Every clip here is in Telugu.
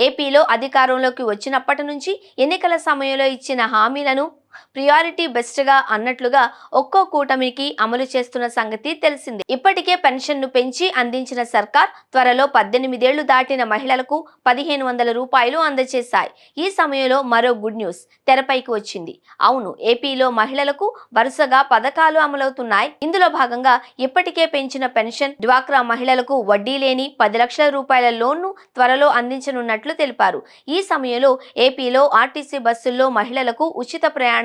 ఏపీలో అధికారంలోకి వచ్చినప్పటి నుంచి ఎన్నికల సమయంలో ఇచ్చిన హామీలను ప్రియారిటీ బెస్ట్ గా అన్నట్లుగా ఒక్కో కూటమికి అమలు చేస్తున్న సంగతి తెలిసిందే. ఇప్పటికే పెన్షన్ ను పెంచి అందించిన సర్కార్ త్వరలో 18 ఏళ్లు దాటిన మహిళలకు 1500 రూపాయలు అందజేశాయి. ఈ సమయంలో మరో గుడ్ న్యూస్ తెరపైకి వచ్చింది. అవును, ఏపీలో మహిళలకు వరుసగా పథకాలు అమలవుతున్నాయి. ఇందులో భాగంగా ఇప్పటికే పెంచిన పెన్షన్, డ్వాక్రా మహిళలకు వడ్డీ లేని 10 లక్షల రూపాయల లోన్ ను త్వరలో అందించనున్నట్లు తెలిపారు. ఈ సమయంలో ఏపీలో ఆర్టీసీ బస్సుల్లో మహిళలకు ఉచిత ప్రయాణంపై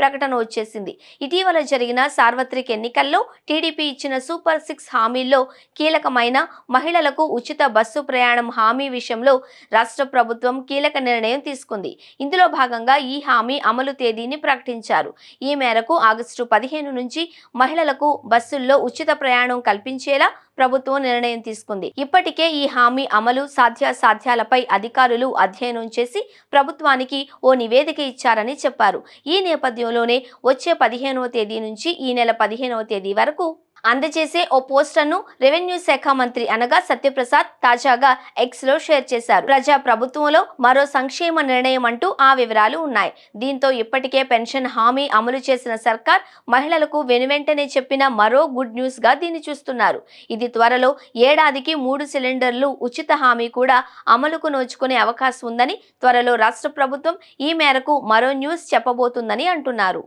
ప్రకటన వచ్చేసింది. ఇటీవల జరిగిన సార్వత్రిక ఎన్నికల్లో టీడీపీ ఇచ్చిన సూపర్ 6 హామీల్లో కీలకమైన మహిళలకు ఉచిత బస్సు ప్రయాణం హామీ విషయంలో రాష్ట్ర ప్రభుత్వం కీలక నిర్ణయం తీసుకుంది. ఇందులో భాగంగా ఈ హామీ అమలు తేదీని ప్రకటించారు. ఈ మేరకు ఆగస్టు 15 నుంచి మహిళలకు బస్సుల్లో ఉచిత ప్రయాణం కల్పించేలా ప్రభుత్వం నిర్ణయం తీసుకుంది. ఇప్పటికే ఈ హామీ అమలు సాధ్యాసాధ్యాలపై అధికారులు అధ్యయనం చేసి ప్రభుత్వానికి ఓ నివేదిక ఇచ్చారని చెప్పారు. ఈ నేపథ్యంలోనే వచ్చే 15వ తేదీ నుంచి ఈ నెల 15వ తేదీ వరకు అందజేసే ఓ పోస్టర్ను రెవెన్యూ శాఖ మంత్రి అనగా సత్యప్రసాద్ తాజాగా ఎక్స్ లో షేర్ చేశారు. ప్రజా ప్రభుత్వంలో మరో సంక్షేమ నిర్ణయం అంటూ ఆ వివరాలు ఉన్నాయి. దీంతో ఇప్పటికే పెన్షన్ హామీ అమలు చేసిన సర్కార్ మహిళలకు వెనువెంటనే చెప్పిన మరో గుడ్ న్యూస్ గా దీన్ని చూస్తున్నారు. ఇది త్వరలో ఏడాదికి 3 సిలిండర్లు ఉచిత హామీ కూడా అమలుకు నోచుకునే అవకాశం ఉందని, త్వరలో రాష్ట్ర ప్రభుత్వం ఈ మేరకు మరో న్యూస్ చెప్పబోతుందని అంటున్నారు.